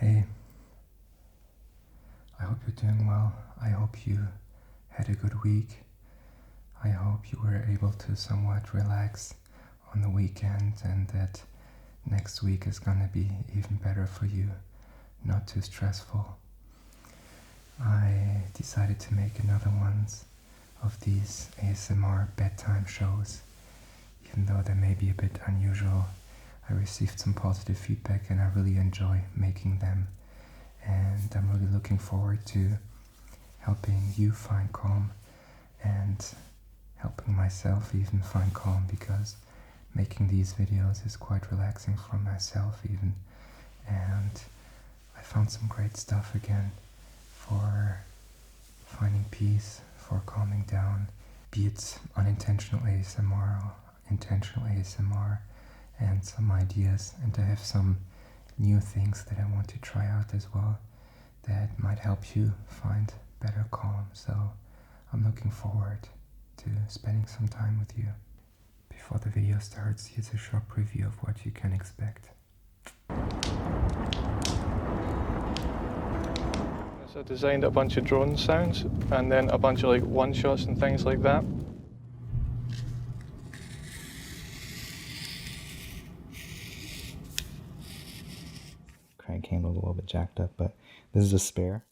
Hey, I hope you're doing well. I hope you had a good week. I hope you were able to somewhat relax on the weekend and that next week is gonna be even better for you, not too stressful. I decided to make another one of these ASMR bedtime shows, even though they may be a bit unusual. I received some positive feedback and I really enjoy making them, and I'm really looking forward to helping you find calm and helping myself even find calm, because making these videos is quite relaxing for myself even, and I found some great stuff again for finding peace, for calming down, be it unintentional ASMR or intentional ASMR, and some ideas, and I have some new things that I want to try out as well that might help you find better calm. So I'm looking forward to spending some time with you. Before the video starts, here's a short preview of what you can expect. So I designed a bunch of drone sounds and then a bunch of like one-shots and things like that. Crank handle's a little bit jacked up, but this is a spare.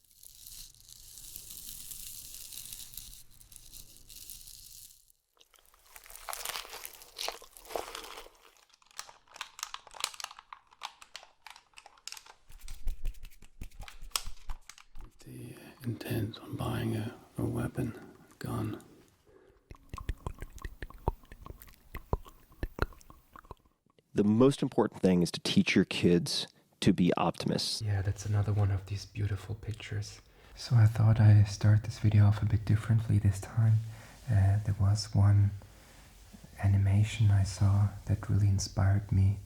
The intent on buying a weapon, a gun. The most important thing is to teach your kids to be optimists. Yeah, that's another one of these beautiful pictures. So I thought I'd start this video off a bit differently this time. There was one animation I saw that really inspired me.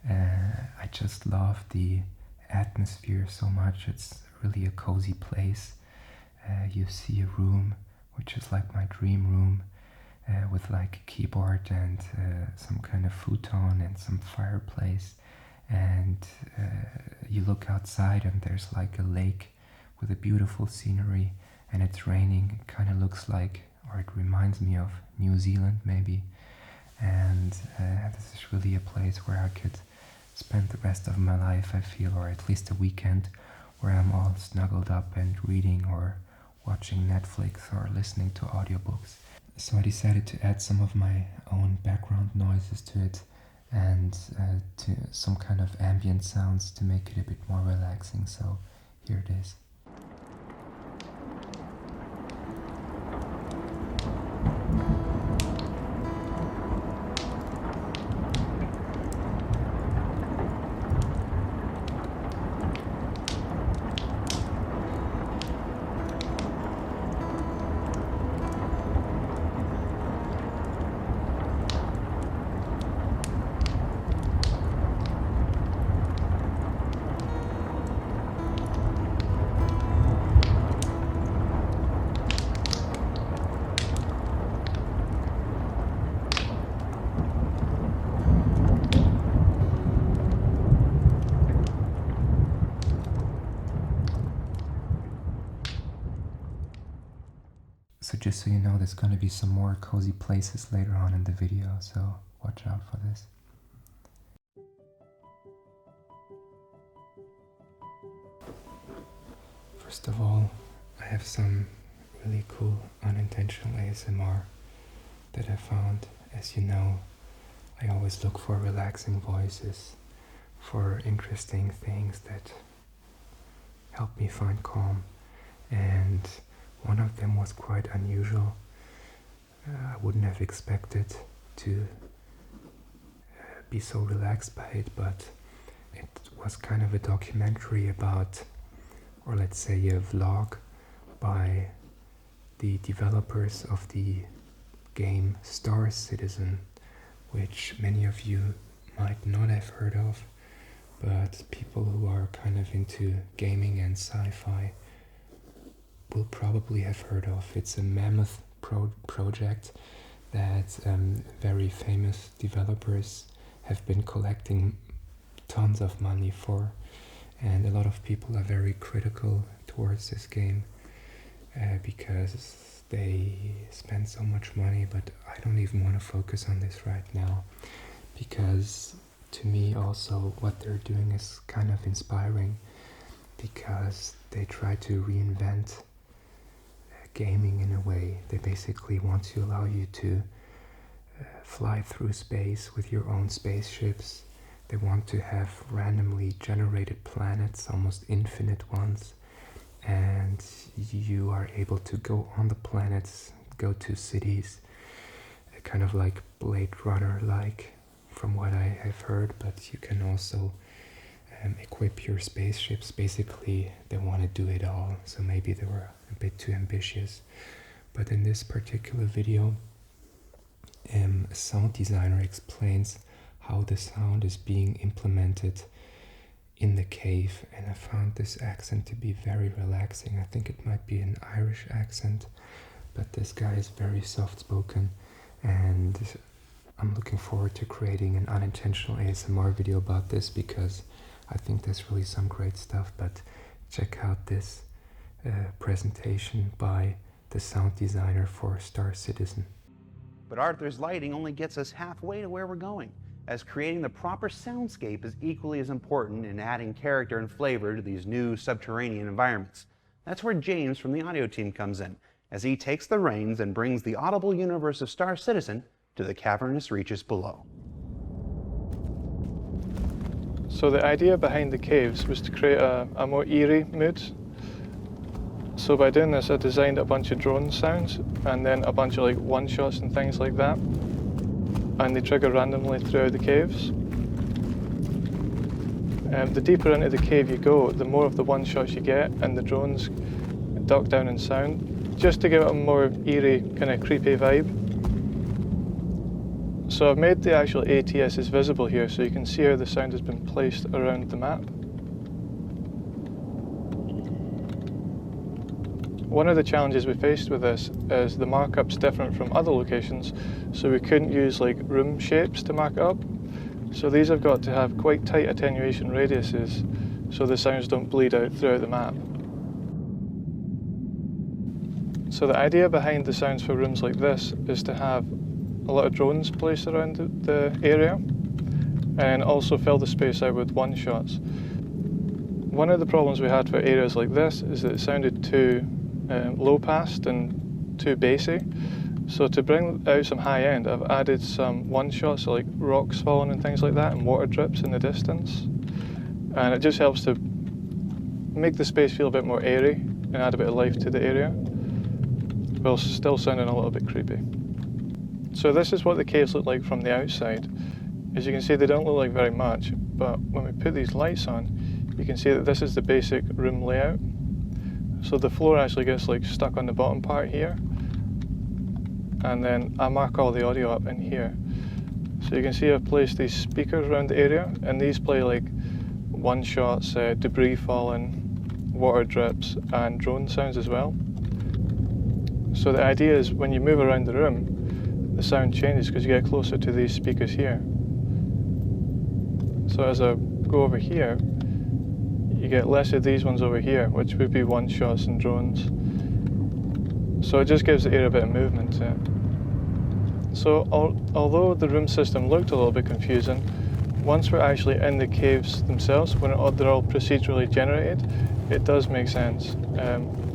I just love the atmosphere so much. It's really a cozy place. You see a room which is like my dream room, with like a keyboard and some kind of futon and some fireplace, and you look outside and there's like a lake with a beautiful scenery and it's raining. It kind of looks like, or it reminds me of New Zealand maybe, and this is really a place where I could spend the rest of my life, I feel, or at least a weekend where I'm all snuggled up and reading or watching Netflix or listening to audiobooks. So I decided to add some of my own background noises to it and to some kind of ambient sounds to make it a bit more relaxing. So here it is. So just so you know, there's going to be some more cozy places later on in the video, so watch out for this. First of all, I have some really cool unintentional ASMR that I found. As you know, I always look for relaxing voices, for interesting things that help me find calm, and one of them was quite unusual. I wouldn't have expected to be so relaxed by it, but it was kind of a documentary about, or let's say a vlog by the developers of the game Star Citizen, which many of you might not have heard of, but people who are kind of into gaming and sci-fi will probably have heard of. It's a mammoth project that very famous developers have been collecting tons of money for, And a lot of people are very critical towards this game because they spend so much money, but I don't even want to focus on this right now, because to me also what they're doing is kind of inspiring, because they try to reinvent gaming in a way. They basically want to allow you to fly through space with your own spaceships. They want to have randomly generated planets, almost infinite ones, and you are able to go on the planets, go to cities, kind of like Blade Runner like, from what I have heard, but you can also equip your spaceships. Basically they want to do it all, so maybe they were a bit too ambitious. But in this particular video, a sound designer explains how the sound is being implemented in the cave, and I found this accent to be very relaxing. I think it might be an Irish accent, but this guy is very soft-spoken, and I'm looking forward to creating an unintentional ASMR video about this, because I think there's really some great stuff. But check out this presentation by the sound designer for Star Citizen. But Arthur's lighting only gets us halfway to where we're going, as creating the proper soundscape is equally as important in adding character and flavor to these new subterranean environments. That's where James from the audio team comes in, as he takes the reins and brings the audible universe of Star Citizen to the cavernous reaches below. So the idea behind the caves was to create a more eerie mood. So by doing this, I designed a bunch of drone sounds and then a bunch of like one-shots and things like that. And they trigger randomly throughout the caves. The deeper into the cave you go, the more of the one-shots you get, and the drones duck down in sound, just to give it a more eerie, kind of creepy vibe. So I've made the actual ATSs visible here, so you can see how the sound has been placed around the map. One of the challenges we faced with this is the markup's different from other locations, so we couldn't use like room shapes to mark it up. So these have got to have quite tight attenuation radiuses so the sounds don't bleed out throughout the map. So the idea behind the sounds for rooms like this is to have a lot of drones placed around the area and also fill the space out with one-shots. One of the problems we had for areas like this is that it sounded too low-passed and too bassy. So to bring out some high-end, I've added some one-shots, so like rocks falling and things like that, and water drips in the distance. And it just helps to make the space feel a bit more airy and add a bit of life to the area, while still sounding a little bit creepy. So this is what the caves look like from the outside. As you can see, they don't look like very much, but when we put these lights on, you can see that this is the basic room layout. So the floor actually gets like stuck on the bottom part here, and then I mark all the audio up in here. So you can see I've placed these speakers around the area, and these play like one-shots, debris falling, water drips, and drone sounds as well. So the idea is when you move around the room, the sound changes because you get closer to these speakers here. So as I go over here, you get less of these ones over here, which would be one-shots and drones. So it just gives the area a bit of movement to it. So although the room system looked a little bit confusing, once we're actually in the caves themselves, when they're all procedurally generated, it does make sense.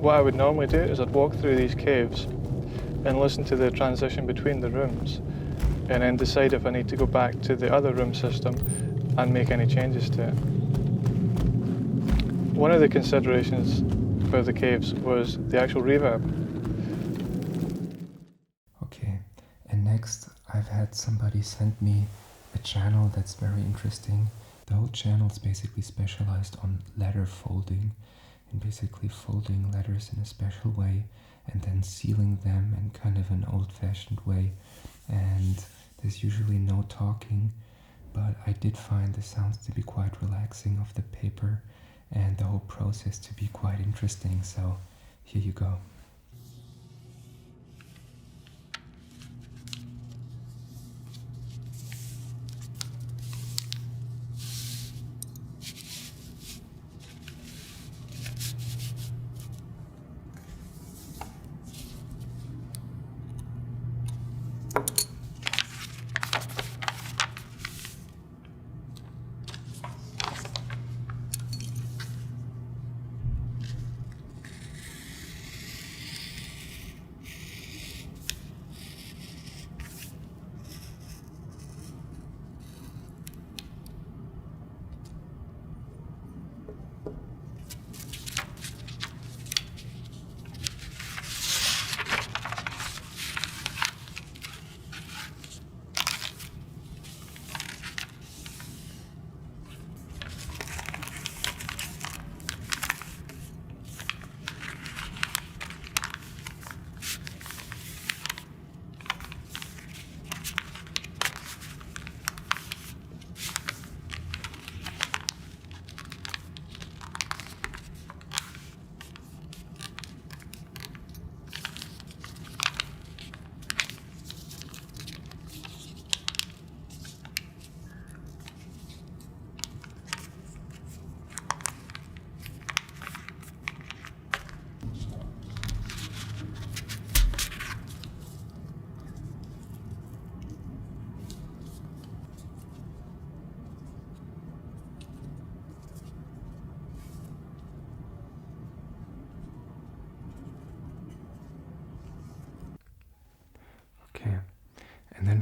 What I would normally do is I'd walk through these caves and listen to the transition between the rooms, and then decide if I need to go back to the other room system and make any changes to it. One of the considerations for the caves was the actual reverb. Okay, and next I've had somebody send me a channel that's very interesting. The whole channel is basically specialized on letter folding, and basically folding letters in a special way and then sealing them in kind of an old-fashioned way. And there's usually no talking, but I did find the sounds to be quite relaxing of the paper and the whole process to be quite interesting, so here you go.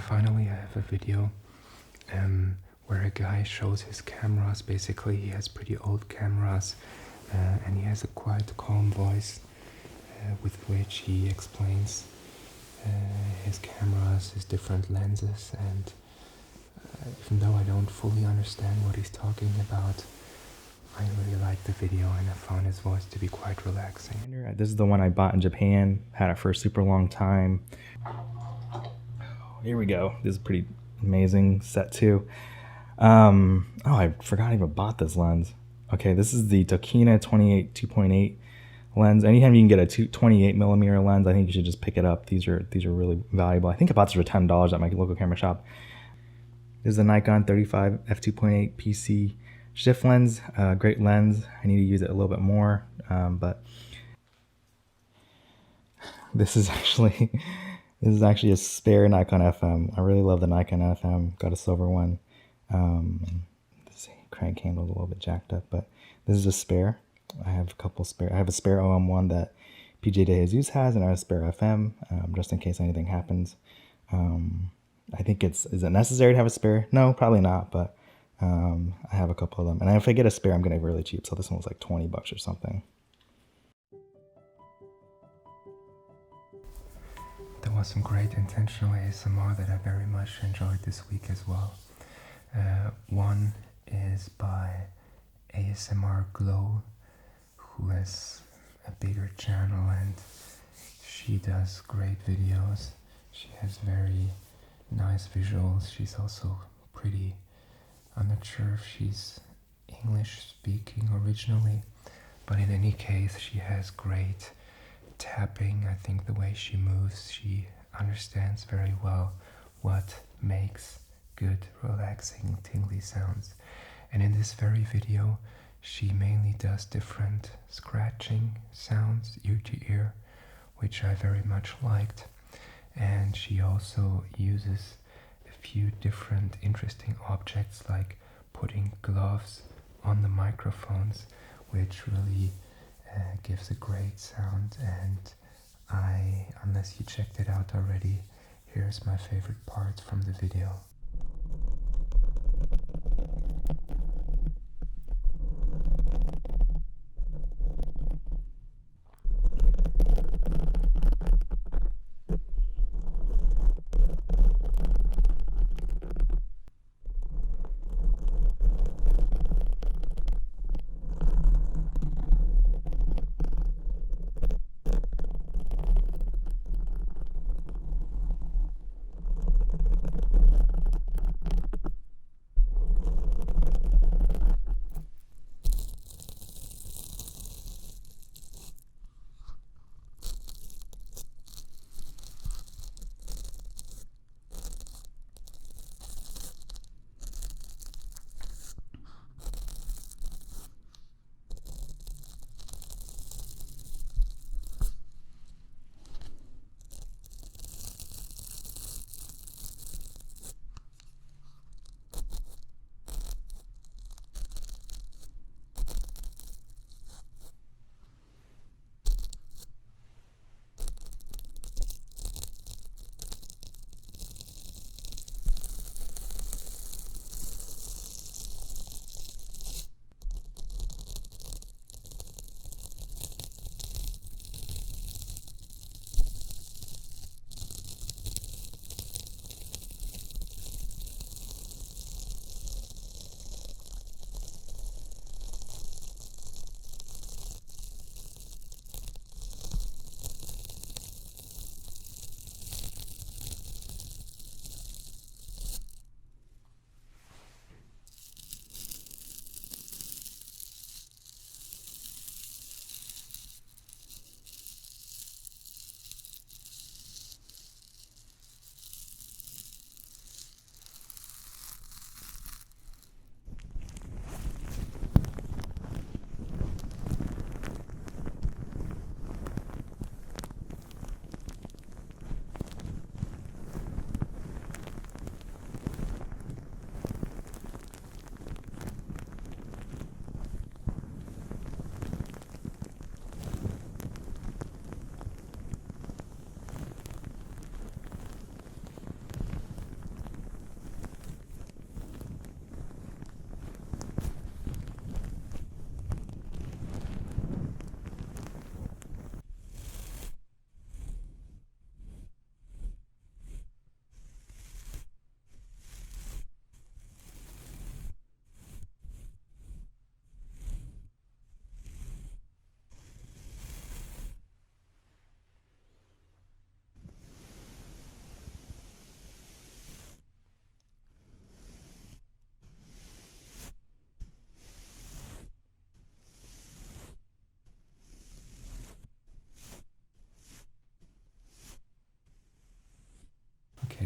And finally I have a video where a guy shows his cameras. Basically he has pretty old cameras and he has a quite calm voice with which he explains his cameras, his different lenses, and even though I don't fully understand what he's talking about, I really liked the video and I found his voice to be quite relaxing. This is the one I bought in Japan, had it for a super long time. Here we go. This is a pretty amazing set too. Oh, I forgot I even bought this lens. Okay, this is the Tokina 28 2.8 lens. Anytime you can get a 28mm lens, I think you should just pick it up. These are really valuable. I think I bought this for $10 at my local camera shop. This is a Nikon 35 f2.8 PC shift lens. Great lens. I need to use it a little bit more, but this is actually a spare Nikon FM. I really love the Nikon FM. Got a silver one. This crank handle is a little bit jacked up, but this is a spare. I have a couple spare. I have a spare OM1 that PJ De Jesus has, and I have a spare FM just in case anything happens. I think is it necessary to have a spare? No, probably not, but I have a couple of them. And if I get a spare, I'm getting it really cheap. So this one was like $20 or something. There was some great intentional ASMR that I very much enjoyed this week as well. One is by ASMR Glow, who has a bigger channel and she does great videos. She has very nice visuals. She's also pretty, I'm not sure if she's English speaking originally, but in any case she has great tapping. I think the way she moves, she understands very well what makes good, relaxing, tingly sounds. And in this very video she mainly does different scratching sounds ear to ear, which I very much liked. And she also uses a few different interesting objects, like putting gloves on the microphones, which really gives a great sound. And unless you checked it out already, here's my favorite parts from the video.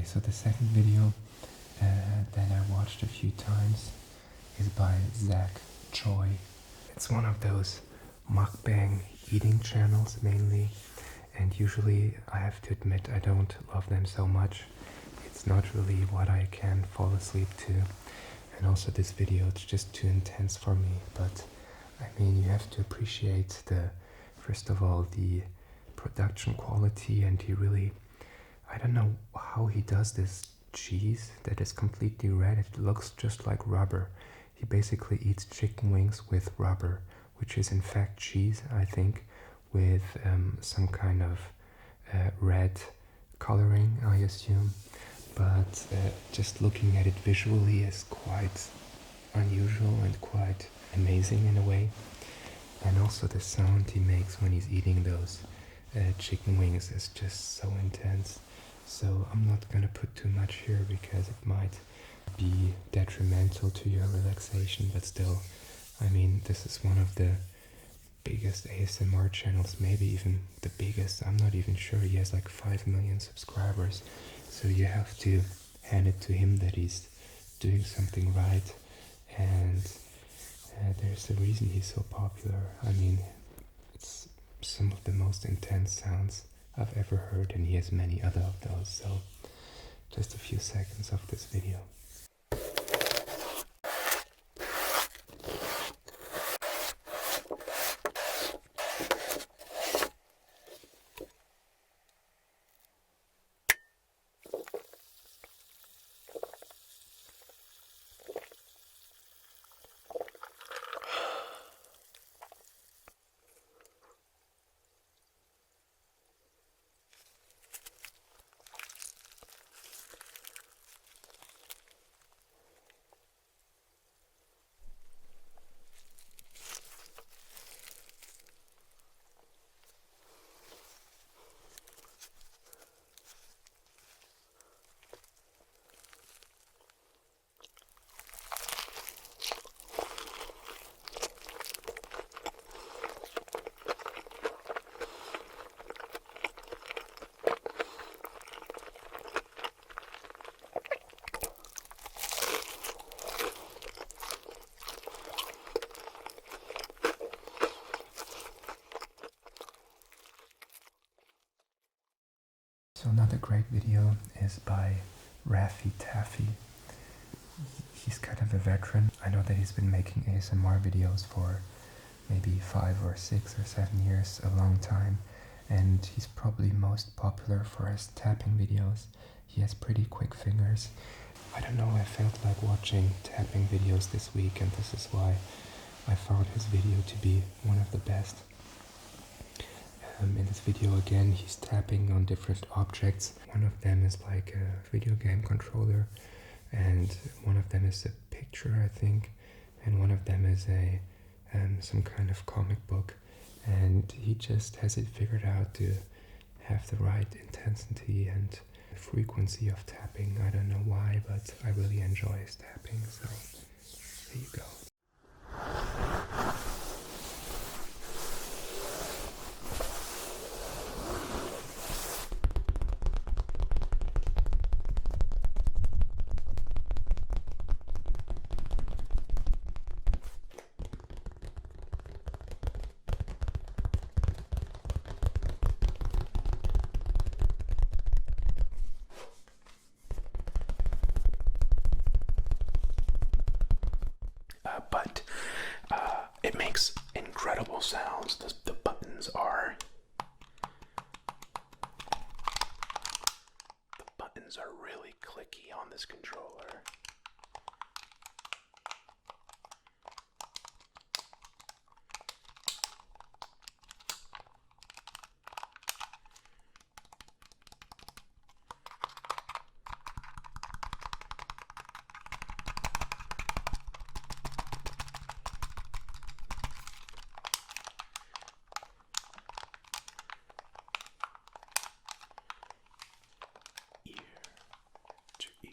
Okay, so the second video that I watched a few times is by Zach Choi. It's one of those mukbang eating channels mainly, and usually I have to admit I don't love them so much. It's not really what I can fall asleep to, and also this video, it's just too intense for me. But I mean, you have to appreciate first of all, the production quality, and he really, I don't know how he does this cheese that is completely red. It looks just like rubber. He basically eats chicken wings with rubber, which is in fact cheese, I think, with some kind of red coloring, I assume. But just looking at it visually is quite unusual and quite amazing in a way. And also the sound he makes when he's eating those chicken wings is just so intense. So I'm not gonna put too much here because it might be detrimental to your relaxation, but still, I mean, this is one of the biggest ASMR channels, maybe even the biggest. I'm not even sure. He has like 5 million subscribers, so you have to hand it to him that he's doing something right, and there's a reason he's so popular. I mean, it's some of the most intense sounds I've ever heard, and he has many other of those. So just a few seconds of this video. So another great video is by Raffy Taffy. He's kind of a veteran. I know that he's been making ASMR videos for maybe 5 or 6 or 7 years, a long time, and he's probably most popular for his tapping videos. He has pretty quick fingers. I don't know, I felt like watching tapping videos this week, and this is why I found his video to be one of the best. In this video again, he's tapping on different objects. One of them is like a video game controller, and one of them is a picture, I think, and one of them is a some kind of comic book, and he just has it figured out to have the right intensity and frequency of tapping. I don't know why, but I really enjoy his tapping, so there you go. It makes incredible sounds. The buttons are really clicky on this controller. Ear to ear.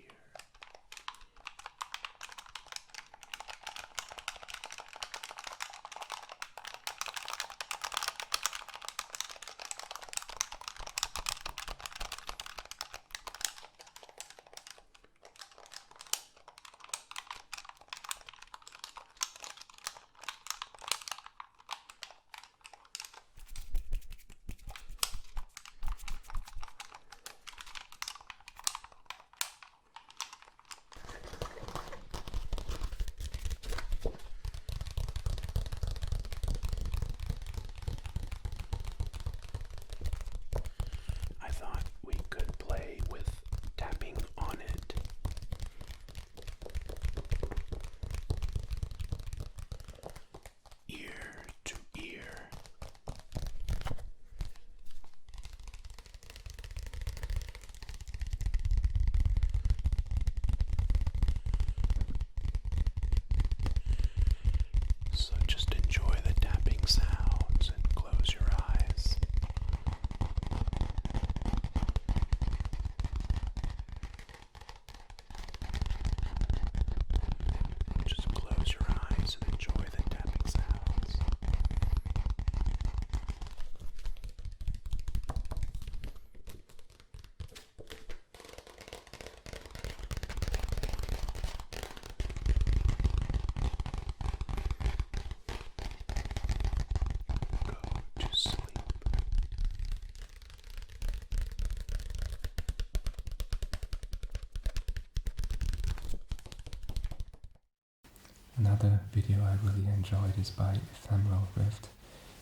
Another video I really enjoyed is by Ephemeral Rift.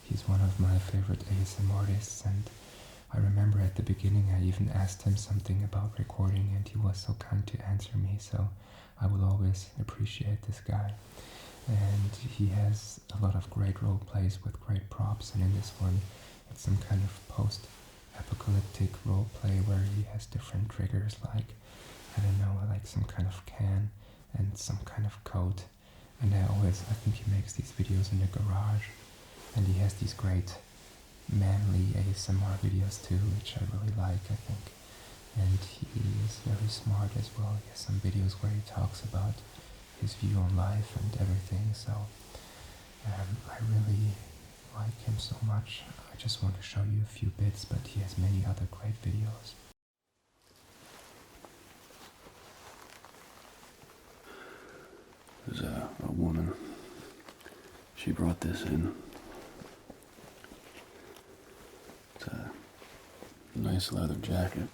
He's one of my favorite ASM artists, and I remember at the beginning I even asked him something about recording, and he was so kind to answer me, so I will always appreciate this guy. And he has a lot of great role plays with great props, and in this one it's some kind of post-apocalyptic role play where he has different triggers, like, I don't know, like some kind of can and some kind of coat. And I think he makes these videos in the garage, and he has these great manly ASMR videos too, which I really like, I think. And he is very smart as well. He has some videos where he talks about his view on life and everything, so I really like him so much. I just want to show you a few bits, but he has many other great videos. There's a woman. She brought this in. It's a nice leather jacket.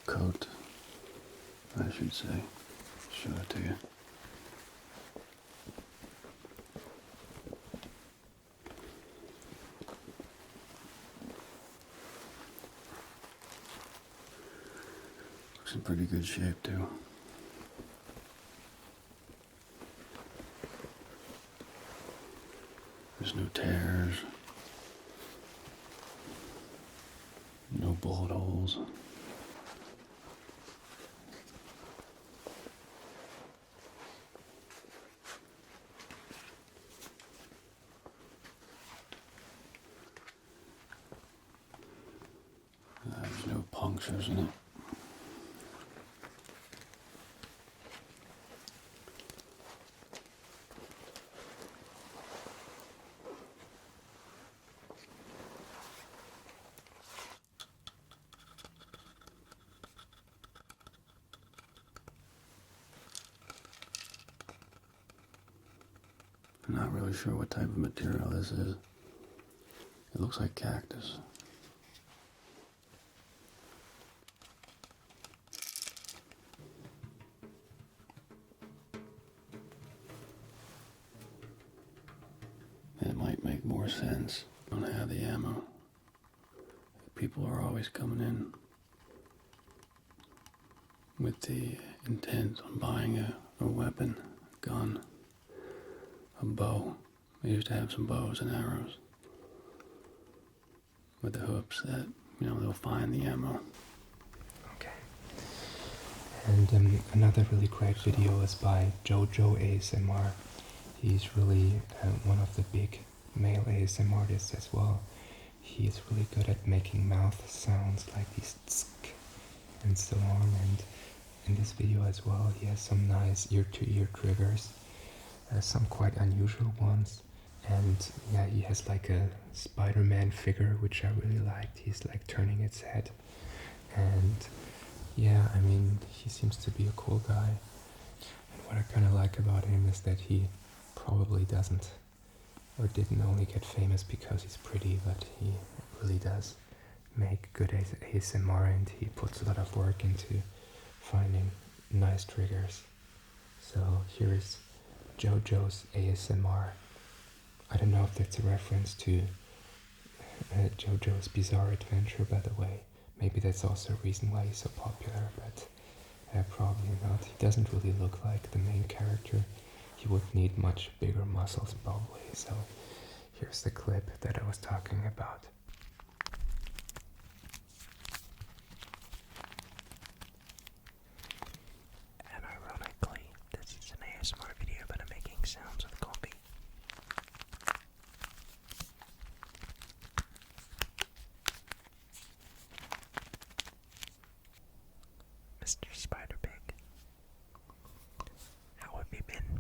Coat, I should say. Show it to you. Looks in pretty good shape too. There's no tears, no bullet holes. There's no punctures in it. I'm not really sure what type of material this is. It looks like cactus. It might make more sense. I don't have the ammo. People are always coming in with the intent on buying a weapon, a gun, a bow. They used to have some bows and arrows with the hoops that, they'll find the ammo. Okay. And another really great video is by Jojo ASMR. He's really one of the big male ASMR artists as well. He's really good at making mouth sounds like these tsk and so on. And in this video as well, he has some nice ear-to-ear triggers, some quite unusual ones. And yeah, he has like a Spider-Man figure, which I really liked. He's like turning its head. And yeah, I mean, he seems to be a cool guy. And what I kind of like about him is that he probably doesn't or didn't only get famous because he's pretty, but he really does make good ASMR, and he puts a lot of work into finding nice triggers. So here's Jojo's ASMR. I don't know if that's a reference to Jojo's Bizarre Adventure, by the way. Maybe that's also a reason why he's so popular, but probably not. He doesn't really look like the main character. He would need much bigger muscles probably. So here's the clip that I was talking about. And ironically, this is an ASMR video, but I'm making sounds with coffee. Mr. Spider Pig, how have you been?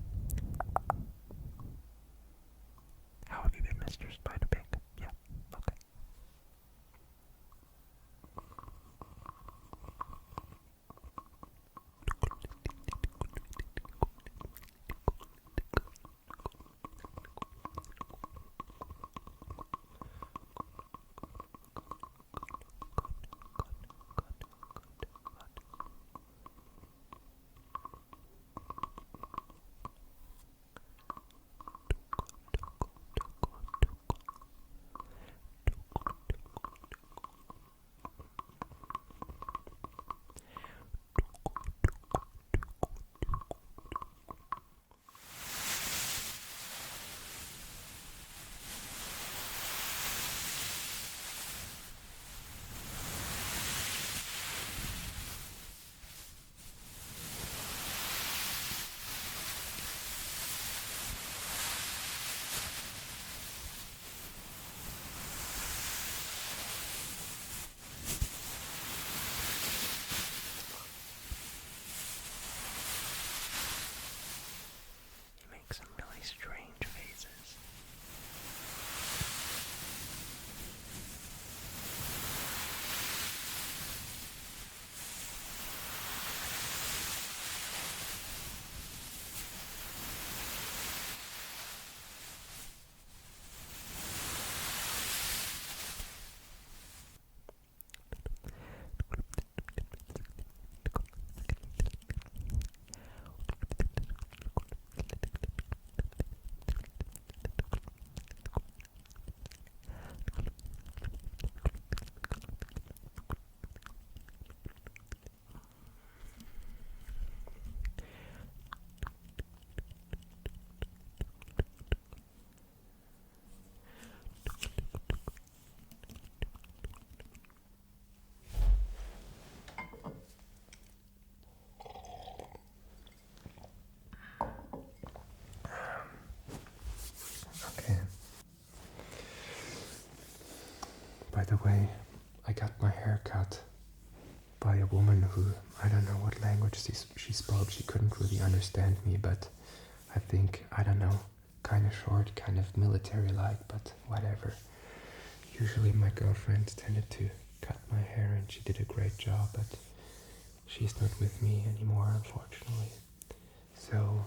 How have you been, Mr. Spider Pig? Yeah, okay. By the way, I got my hair cut by a woman who, I don't know what language she spoke. She couldn't really understand me, but I think, I don't know, kind of short, kind of military-like, but whatever. Usually my girlfriend tended to cut my hair and she did a great job, but she's not with me anymore, unfortunately. So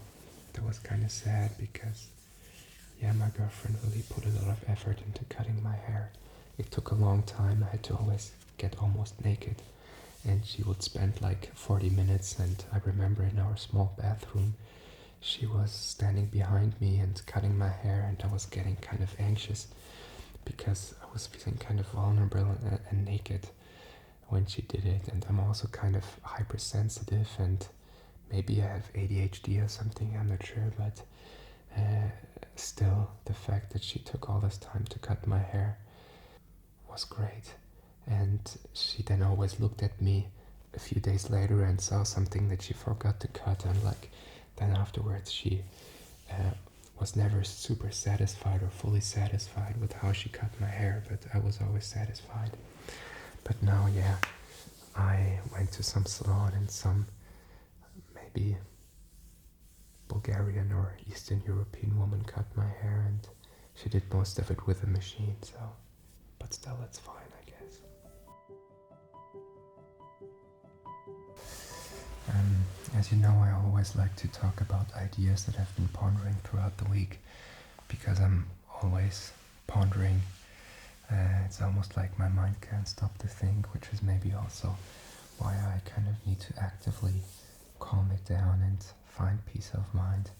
that was kind of sad because, yeah, my girlfriend really put a lot of effort into cutting my hair. It took a long time. I had to always get almost naked, and she would spend like 40 minutes, and I remember in our small bathroom she was standing behind me and cutting my hair, and I was getting kind of anxious because I was feeling kind of vulnerable and naked when she did it. And I'm also kind of hypersensitive, and maybe I have ADHD or something, I'm not sure, but still, the fact that she took all this time to cut my hair was great. And she then always looked at me a few days later and saw something that she forgot to cut, and like then afterwards she was never super satisfied or fully satisfied with how she cut my hair, but I was always satisfied. But now, yeah, I went to some salon and some maybe Bulgarian or Eastern European woman cut my hair, and she did most of it with a machine, so, but still it's fine, I guess. As you know, I always like to talk about ideas that I've been pondering throughout the week, because I'm always pondering. It's almost like my mind can't stop to think, which is maybe also why I kind of need to actively calm it down and find peace of mind,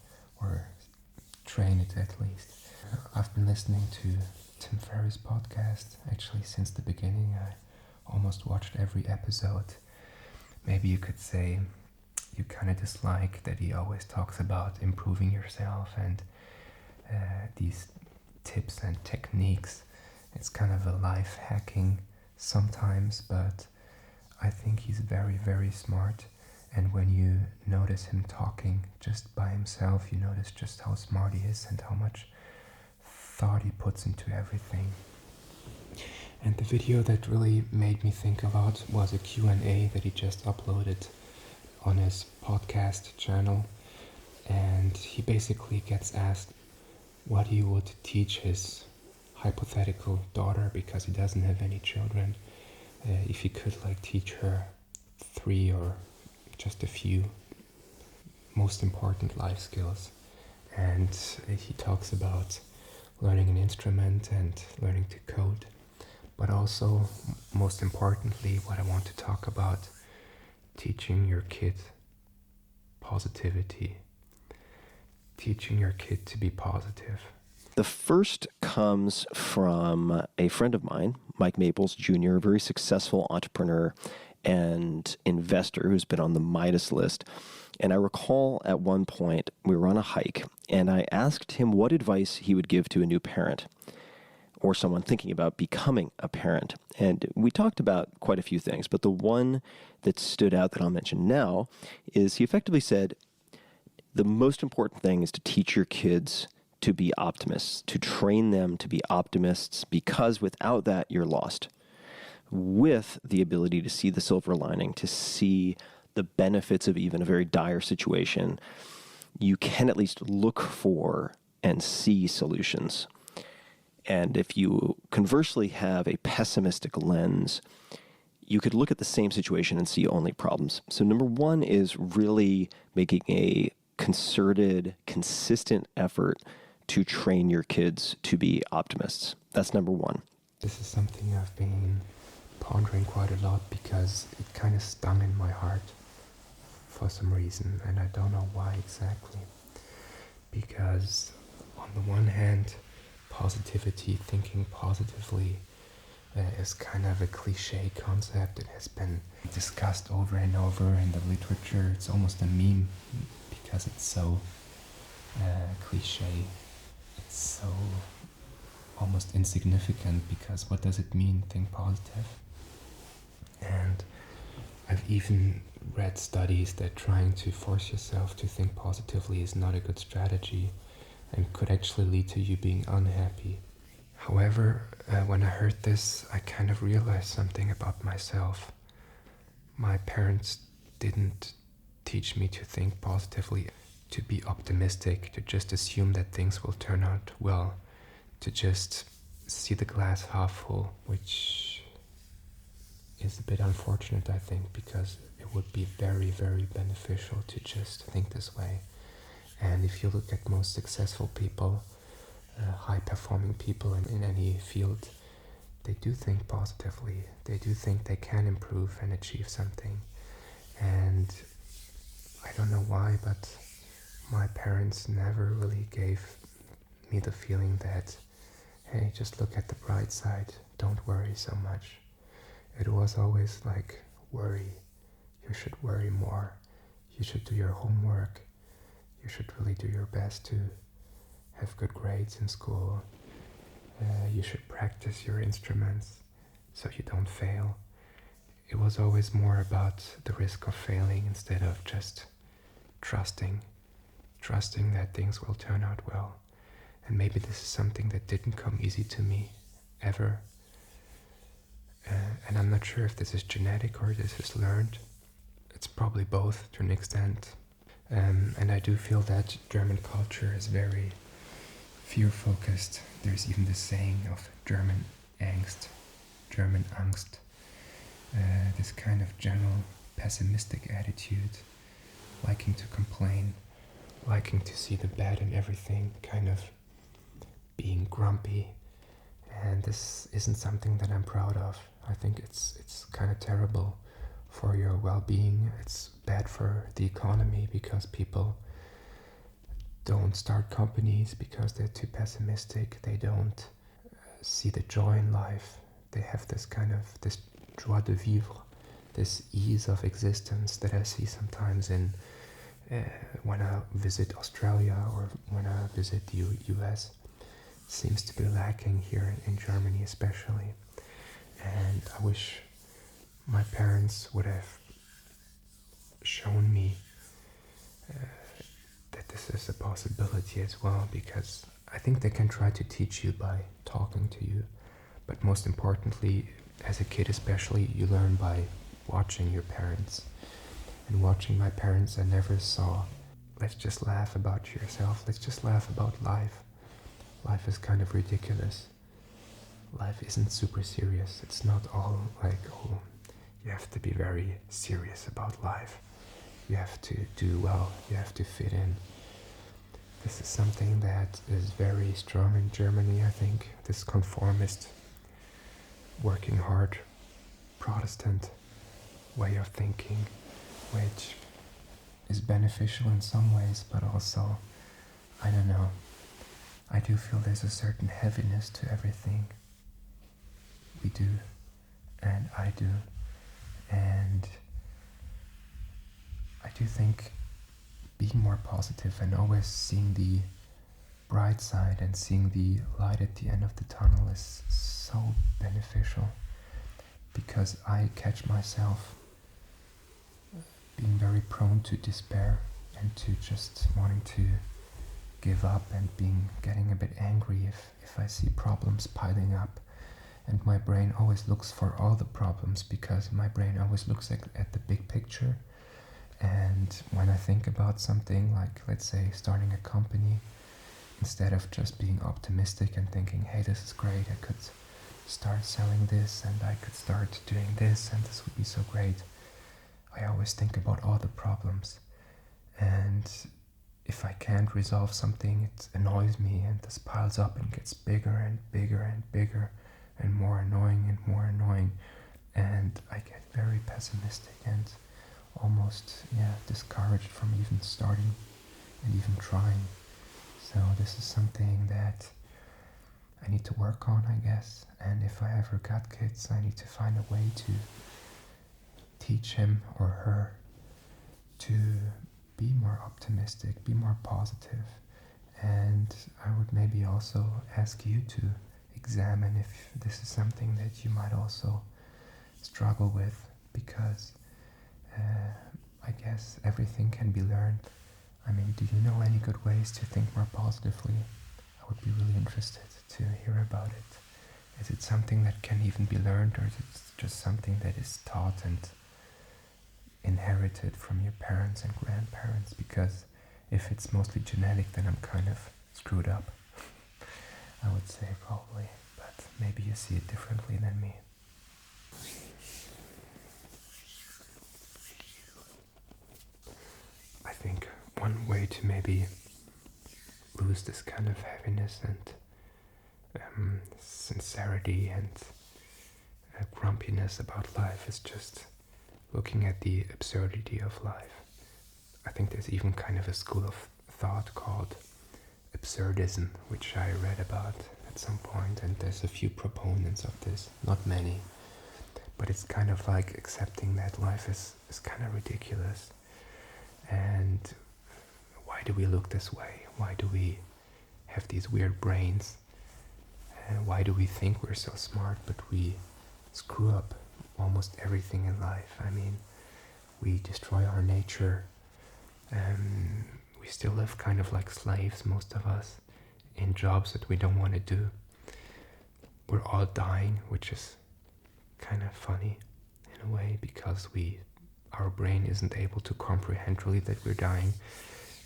or train it at least. I've been listening to Tim Ferriss' podcast actually since the beginning. I almost watched every episode. Maybe you could say you kind of dislike that he always talks about improving yourself and these tips and techniques. It's kind of a life hacking sometimes, but I think he's very, very smart. And when you notice him talking just by himself, you notice just how smart he is and how much thought he puts into everything. And the video that really made me think a lot was a Q&A that he just uploaded on his podcast channel. And he basically gets asked what he would teach his hypothetical daughter, because he doesn't have any children, if he could like teach her 3 or just a few most important life skills. And he talks about learning an instrument and learning to code, but also, most importantly, what I want to talk about, teaching your kid positivity. Teaching your kid to be positive. The first comes from a friend of mine, Mike Maples Jr., a very successful entrepreneur and investor who's been on the Midas list. And I recall at one point we were on a hike, and I asked him what advice he would give to a new parent or someone thinking about becoming a parent. And we talked about quite a few things, but the one that stood out that I'll mention now is he effectively said, the most important thing is to teach your kids to be optimists, to train them to be optimists, because without that, you're lost. With the ability to see the silver lining, to see the benefits of even a very dire situation, you can at least look for and see solutions. And if you conversely have a pessimistic lens, you could look at the same situation and see only problems. So number one is really making a concerted, consistent effort to train your kids to be optimists. That's number one. This is something I've been pondering quite a lot, because it kind of stung in my heart for some reason, and I don't know why exactly. Because on the one hand, positivity, thinking positively, is kind of a cliche concept. It has been discussed over and over in the literature. It's almost a meme because it's so cliche. It's so almost insignificant, because what does it mean, think positive? And I've even read studies that trying to force yourself to think positively is not a good strategy and could actually lead to you being unhappy. However, when I heard this, I kind of realized something about myself. My parents didn't teach me to think positively, to be optimistic, to just assume that things will turn out well, to just see the glass half full, which is a bit unfortunate, I think, because it would be very, very beneficial to just think this way. And if you look at most successful people, high-performing people in any field, they do think positively. They do think they can improve and achieve something. And I don't know why, but my parents never really gave me the feeling that, hey, just look at the bright side, don't worry so much. It was always like, worry. You should worry more. You should do your homework. You should really do your best to have good grades in school. You should practice your instruments so you don't fail. It was always more about the risk of failing instead of just trusting that things will turn out well. And maybe this is something that didn't come easy to me, ever. And I'm not sure if this is genetic or this is learned. It's probably both to an extent. And I do feel that German culture is very fear-focused. There's even this saying of German Angst, this kind of general pessimistic attitude, liking to complain, liking to see the bad in everything, kind of being grumpy. And this isn't something that I'm proud of. I think it's kind of terrible for your well-being. It's bad for the economy because people don't start companies because they're too pessimistic. They don't see the joy in life. They have this kind of, this joie de vivre, this ease of existence that I see sometimes in when I visit Australia or when I visit the US. Seems to be lacking here in Germany especially. And I wish my parents would have shown me that this is a possibility as well, because I think they can try to teach you by talking to you, but most importantly, as a kid especially, you learn by watching your parents. And watching my parents, I never saw, let's just laugh about yourself, let's just laugh about life. Life is kind of ridiculous. Life isn't super serious. It's not all like, oh, you have to be very serious about life. You have to do well. You have to fit in. This is something that is very strong in Germany, I think. This conformist, working hard, Protestant way of thinking, which is beneficial in some ways, but also, I don't know, I do feel there's a certain heaviness to everything. We do, and I do, and I do think being more positive and always seeing the bright side and seeing the light at the end of the tunnel is so beneficial, because I catch myself being very prone to despair and to just wanting to give up and getting a bit angry if I see problems piling up. And my brain always looks for all the problems, because my brain always looks at the big picture. And when I think about something like, let's say, starting a company, instead of just being optimistic and thinking, hey, this is great, I could start selling this and I could start doing this and this would be so great, I always think about all the problems. And if I can't resolve something, it annoys me, and this piles up and gets bigger and bigger and bigger and more annoying, and I get very pessimistic and almost discouraged from even starting and even trying. So this is something that I need to work on, I guess. And if I ever got kids, I need to find a way to teach him or her to be more optimistic, be more positive. And I would maybe also ask you to examine if this is something that you might also struggle with, because I guess everything can be learned. I mean, do you know any good ways to think more positively? I would be really interested to hear about it. Is it something that can even be learned, or is it just something that is taught and inherited from your parents and grandparents? Because if it's mostly genetic, then I'm kind of screwed up. I would say probably, but maybe you see it differently than me. I think one way to maybe lose this kind of heaviness and sincerity and grumpiness about life is just looking at the absurdity of life. I think there's even kind of a school of thought called Absurdism, which I read about at some point, and there's a few proponents of this, not many, but it's kind of like accepting that life is kind of ridiculous. And why do we look this way? Why do we have these weird brains? And why do we think we're so smart, but we screw up almost everything in life? I mean, we destroy our nature, and we still live kind of like slaves, most of us, in jobs that we don't want to do. We're all dying, which is kind of funny in a way, because our brain isn't able to comprehend really that we're dying,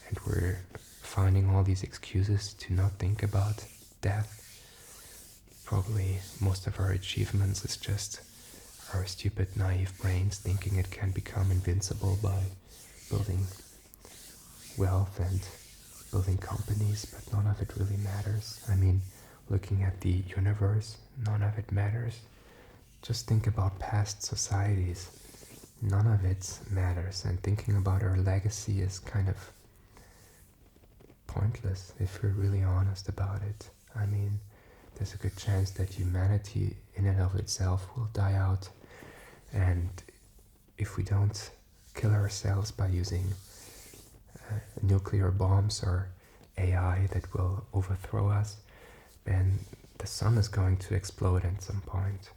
and we're finding all these excuses to not think about death. Probably most of our achievements is just our stupid, naive brains thinking it can become invincible by building wealth and building companies, but none of it really matters. I mean, looking at the universe, none of it matters. Just think about past societies. None of it matters, and thinking about our legacy is kind of pointless if you're really honest about it. I mean, there's a good chance that humanity in and of itself will die out, and if we don't kill ourselves by using nuclear bombs or AI that will overthrow us, then the sun is going to explode at some point.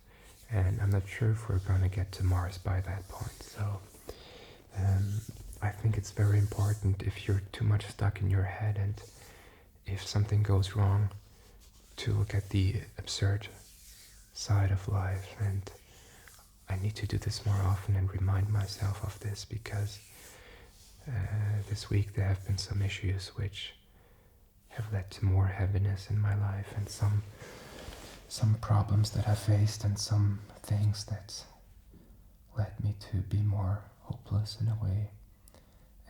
And I'm not sure if we're going to get to Mars by that point. So I think it's very important, if you're too much stuck in your head and if something goes wrong, to look at the absurd side of life. And I need to do this more often and remind myself of this, because this week there have been some issues which have led to more heaviness in my life, and some problems that I faced, and some things that led me to be more hopeless in a way,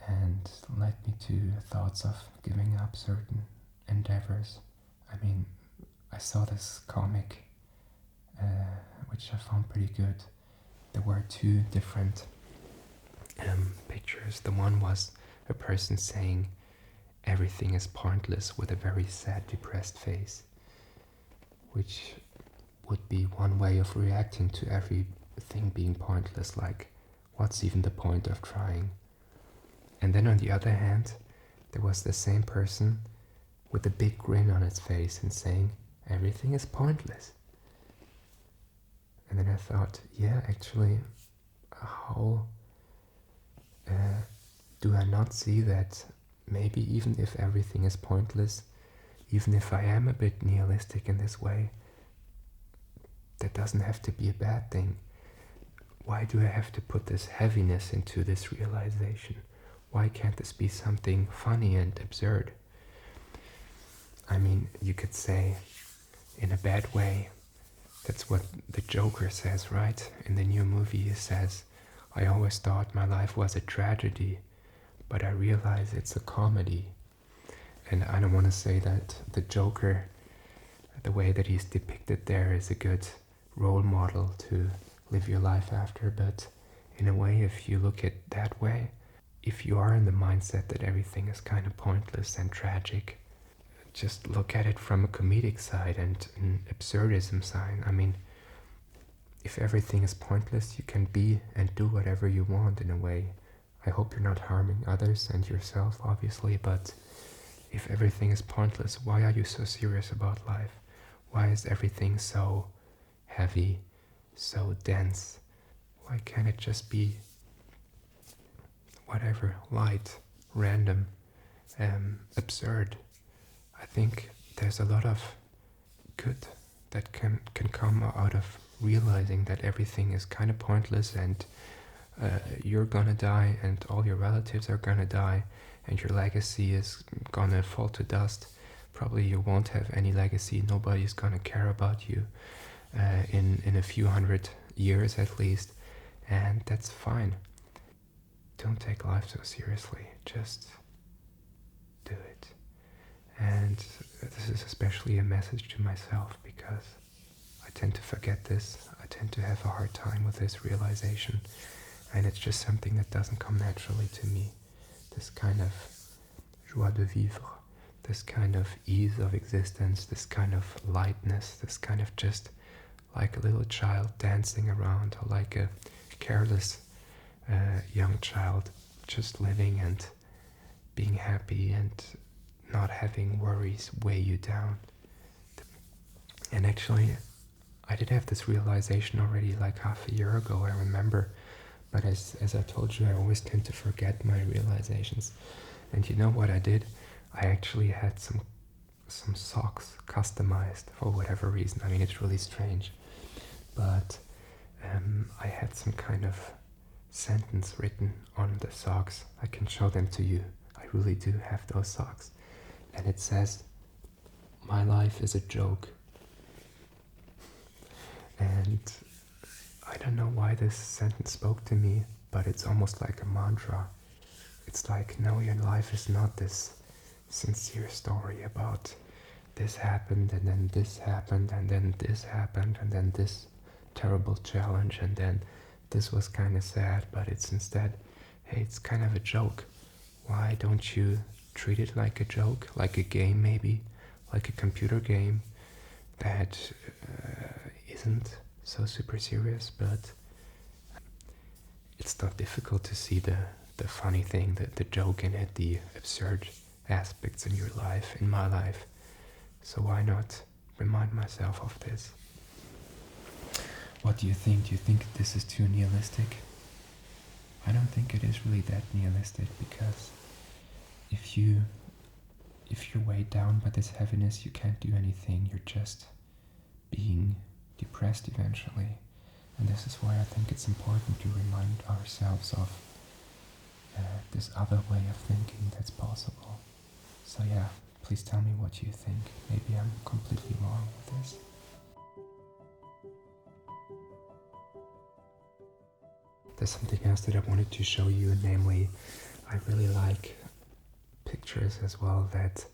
and led me to thoughts of giving up certain endeavors. I mean, I saw this comic which I found pretty good. There were two different pictures. The one was a person saying everything is pointless with a very sad, depressed face, which would be one way of reacting to everything being pointless, like, what's even the point of trying? And then on the other hand, there was the same person with a big grin on its face and saying, everything is pointless. And then I thought, yeah, actually, how do I not see that maybe even if everything is pointless, even if I am a bit nihilistic in this way, that doesn't have to be a bad thing. Why do I have to put this heaviness into this realization? Why can't this be something funny and absurd? I mean, you could say, in a bad way, that's what the Joker says, right? In the new movie he says, I always thought my life was a tragedy, but I realize it's a comedy. And I don't want to say that the Joker, the way that he's depicted there, is a good role model to live your life after, but in a way, if you look at it that way, if you are in the mindset that everything is kind of pointless and tragic, just look at it from a comedic side and an absurdism side. I mean, if everything is pointless, you can be and do whatever you want in a way. I hope you're not harming others and yourself, obviously, but if everything is pointless, why are you so serious about life? Why is everything so heavy, so dense? Why can't it just be whatever, light, random, absurd? I think there's a lot of good that can come out of realizing that everything is kind of pointless, and you're gonna die, and all your relatives are gonna die, and your legacy is gonna fall to dust. Probably you won't have any legacy. Nobody's gonna care about you in a few hundred years at least, and that's fine. Don't take life so seriously. Just do it. And this is especially a message to myself, because I tend to forget this. I tend to have a hard time with this realization, and it's just something that doesn't come naturally to me. This kind of joie de vivre, this kind of ease of existence, this kind of lightness, this kind of just like a little child dancing around, or like a careless young child just living and being happy and not having worries weigh you down. And actually, I did have this realization already like half a year ago, I remember. But as I told you, I always tend to forget my realizations. And you know what I did? I actually had some socks customized for whatever reason. I mean, it's really strange. But I had some kind of sentence written on the socks. I can show them to you. I really do have those socks. And it says, "My life is a joke." And I don't know why this sentence spoke to me, but it's almost like a mantra. It's like, no, your life is not this sincere story about this happened, and then this happened, and then this happened, and then this terrible challenge, and then this was kind of sad, but it's instead, hey, it's kind of a joke. Why don't you treat it like a joke, like a game maybe, like a computer game that isn't so super serious, but it's not difficult to see the funny thing, the joke in it, the absurd aspects in your life, in my life. So why not remind myself of this? What do you think? Do you think this is too nihilistic? I don't think it is really that nihilistic, because if you're weighed down by this heaviness, you can't do anything. You're just being depressed eventually. And this is why I think it's important to remind ourselves of this other way of thinking that's possible. So yeah, please tell me what you think. Maybe I'm completely wrong with this. There's something else that I wanted to show you, namely, I really like pictures as well that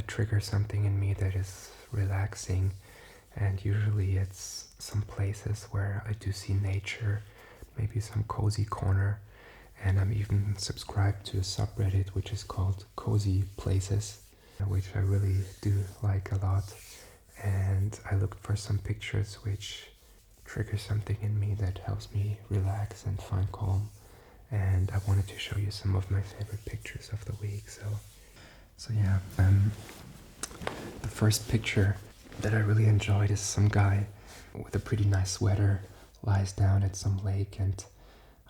trigger something in me that is relaxing, and usually it's some places where I do see nature, maybe some cozy corner, and I'm even subscribed to a subreddit which is called Cozy Places, which I really do like a lot, and I looked for some pictures which trigger something in me that helps me relax and find calm, and I wanted to show you some of my favorite pictures of the week. So yeah, the first picture that I really enjoyed is some guy with a pretty nice sweater lies down at some lake, and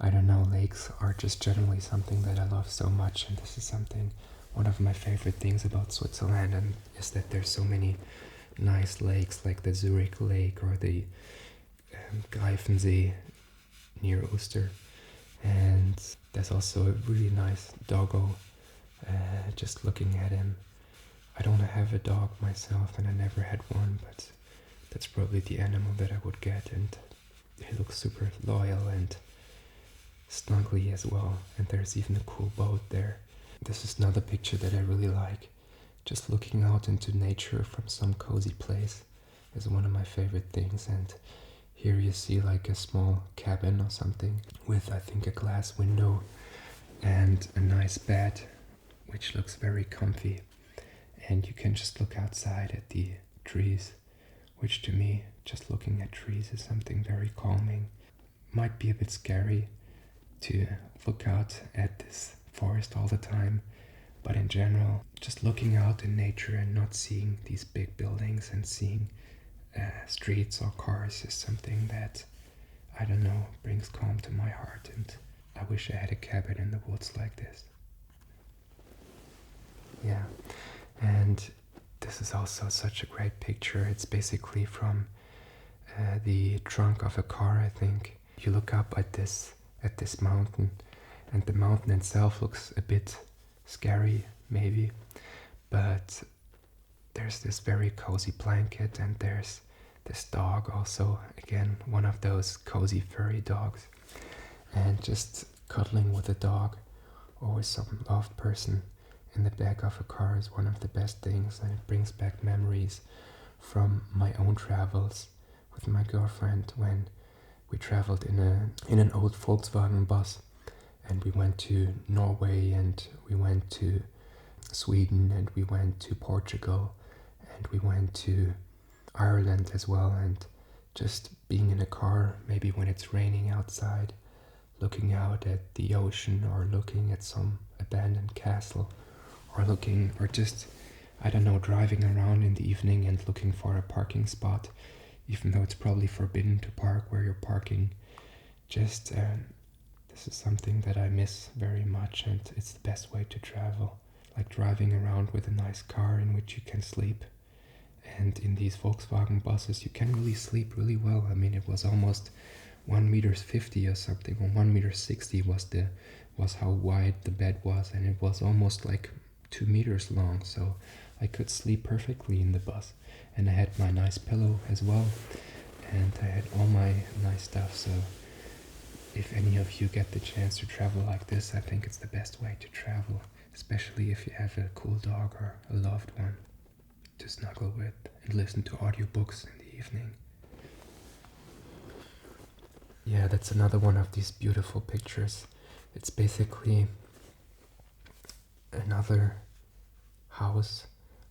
I don't know, lakes are just generally something that I love so much, and this is one of my favorite things about Switzerland, and is that there's so many nice lakes, like the Zurich Lake or the Greifensee near Uster, and there's also a really nice doggo. Just looking at him, I don't have a dog myself, and I never had one, but that's probably the animal that I would get, and he looks super loyal and snuggly as well, and there's even a cool boat there. This is another picture that I really like. Just looking out into nature from some cozy place is one of my favorite things, and here you see like a small cabin or something with, I think, a glass window and a nice bed which looks very comfy, and you can just look outside at the trees, which to me, just looking at trees is something very calming. Might be a bit scary to look out at this forest all the time, but in general, just looking out in nature and not seeing these big buildings and seeing streets or cars is something that, I don't know, brings calm to my heart, and I wish I had a cabin in the woods like this. Yeah, and this is also such a great picture. It's basically from the trunk of a car, I think. You look up at this mountain, and the mountain itself looks a bit scary, maybe, but there's this very cozy blanket, and there's this dog also, again, one of those cozy furry dogs. And just cuddling with a dog or with some loved person in the back of a car is one of the best things, and it brings back memories from my own travels with my girlfriend when we traveled in an old Volkswagen bus, and we went to Norway, and we went to Sweden, and we went to Portugal, and we went to Ireland as well. And just being in a car, maybe when it's raining outside, looking out at the ocean, or looking at some abandoned castle, or just, I don't know, driving around in the evening and looking for a parking spot, even though it's probably forbidden to park where you're parking. Just, this is something that I miss very much, and it's the best way to travel. Like driving around with a nice car in which you can sleep. And in these Volkswagen buses, you can really sleep really well. I mean, it was almost 1 meter 50 or something, or 1 meter 60 was how wide the bed was, and it was almost like 2 meters long, so I could sleep perfectly in the bus. And I had my nice pillow as well, and I had all my nice stuff. So if any of you get the chance to travel like this, I think it's the best way to travel, especially if you have a cool dog or a loved one to snuggle with and listen to audiobooks in the evening. Yeah, that's another one of these beautiful pictures. It's basically another house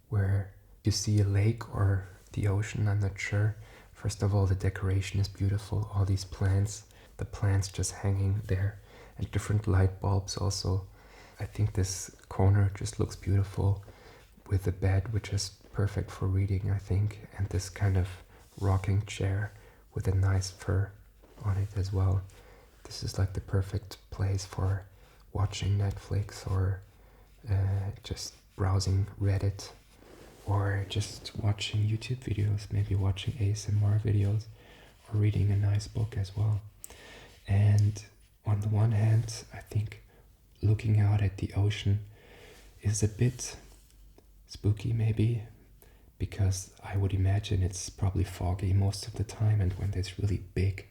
where you see a lake or the ocean, I'm not sure. First of all, the decoration is beautiful, all these plants, the plants just hanging there, and different light bulbs also. I think this corner just looks beautiful with a bed which is perfect for reading, I think, and this kind of rocking chair with a nice fur on it as well. This is like the perfect place for watching Netflix, or just browsing Reddit, or just watching YouTube videos, maybe watching ASMR videos, or reading a nice book as well. And on the one hand, I think looking out at the ocean is a bit spooky maybe, because I would imagine it's probably foggy most of the time, and when there's really big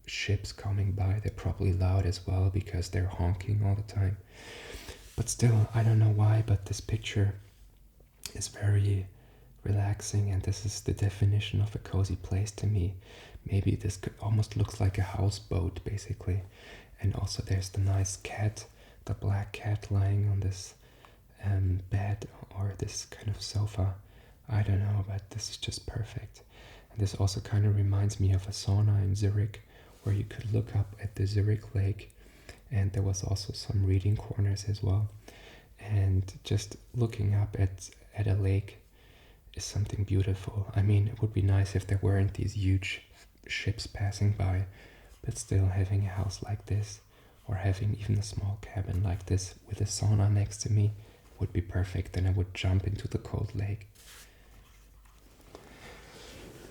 ships coming by, they're probably loud as well because they're honking all the time. But still, I don't know why, but this picture is very relaxing, and this is the definition of a cozy place to me. Maybe this could almost looks like a houseboat basically. And also there's the nice cat, the black cat lying on this bed or this kind of sofa. I don't know, but this is just perfect. And this also kind of reminds me of a sauna in Zurich, where you could look up at the Zurich lake, and there was also some reading corners as well. And just looking up at a lake is something beautiful. I mean, it would be nice if there weren't these huge ships passing by, but still having a house like this, or having even a small cabin like this with a sauna next to me would be perfect. Then I would jump into the cold lake.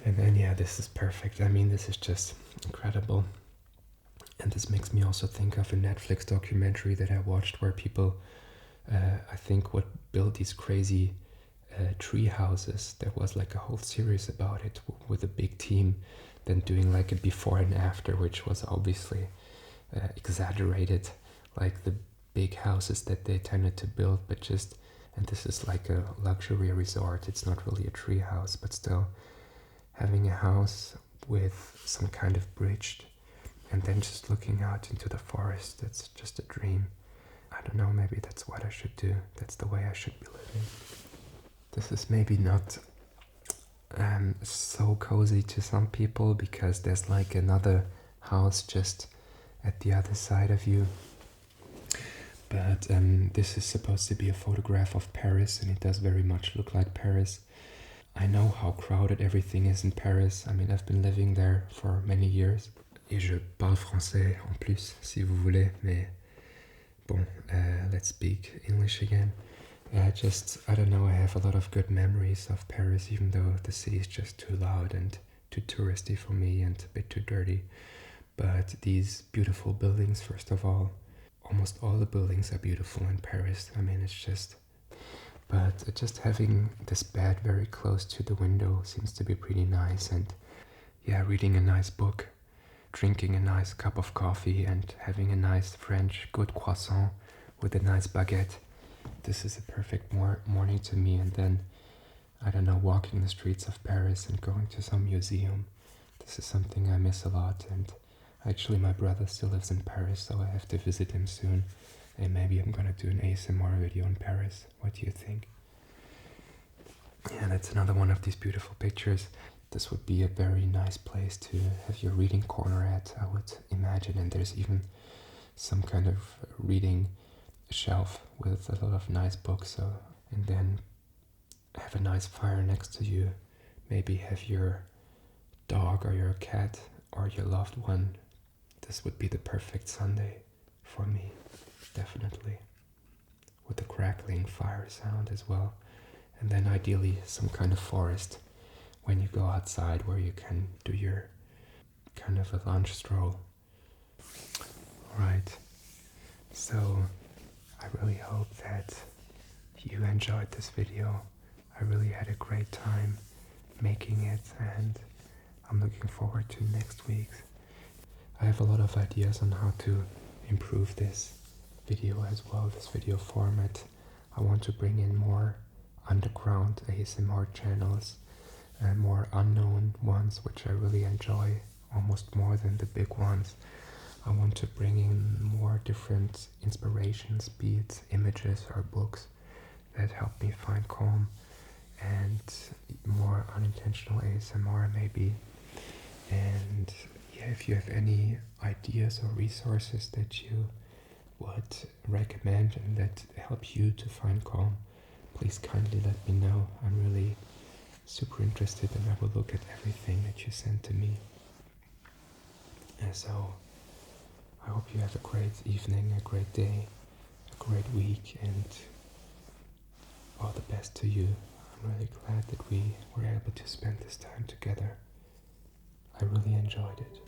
And then, yeah, this is perfect. I mean, this is just incredible. And this makes me also think of a Netflix documentary that I watched where people, I think, would build these crazy tree houses. There was like a whole series about it with a big team, then doing like a before and after, which was obviously exaggerated, like the big houses that they tended to build, but just, and this is like a luxury resort. It's not really a tree house, but still having a house with some kind of bridge, and then just looking out into the forest. That's just a dream. I don't know, maybe that's what I should do. That's the way I should be living. This is maybe not so cozy to some people, because there's like another house just at the other side of you. But this is supposed to be a photograph of Paris, and it does very much look like Paris. I know how crowded everything is in Paris. I mean, I've been living there for many years. Et je parle français en plus, si vous voulez, mais bon, let's speak English again. I don't know, I have a lot of good memories of Paris, even though the city is just too loud and too touristy for me and a bit too dirty. But these beautiful buildings, first of all, almost all the buildings are beautiful in Paris. I mean, but just having this bed very close to the window seems to be pretty nice. And yeah, reading a nice book, drinking a nice cup of coffee, and having a nice French good croissant with a nice baguette. This is a perfect morning to me. And then, I don't know, walking the streets of Paris and going to some museum. This is something I miss a lot. And actually, my brother still lives in Paris, so I have to visit him soon. And maybe I'm gonna do an ASMR video in Paris. What do you think? Yeah, that's another one of these beautiful pictures. This would be a very nice place to have your reading corner at, I would imagine. And there's even some kind of reading shelf with a lot of nice books. So, and then have a nice fire next to you. Maybe have your dog or your cat or your loved one. This would be the perfect Sunday for me, definitely. With the crackling fire sound as well. And then ideally some kind of forest when you go outside where you can do your kind of a lunch stroll. Alright, so I really hope that you enjoyed this video. I really had a great time making it, and I'm looking forward to next week's. I have a lot of ideas on how to improve this video as well, this video format. I want to bring in more underground ASMR channels and more unknown ones, which I really enjoy almost more than the big ones. I want to bring in more different inspirations, be it images or books that help me find calm, and more unintentional ASMR maybe. And yeah, if you have any ideas or resources that you would recommend and that help you to find calm, please kindly let me know. I'm really super interested, and I will look at everything that you send to me. And so I hope you have a great evening, a great day, a great week, and all the best to you. I'm really glad that we were able to spend this time together. I really enjoyed it.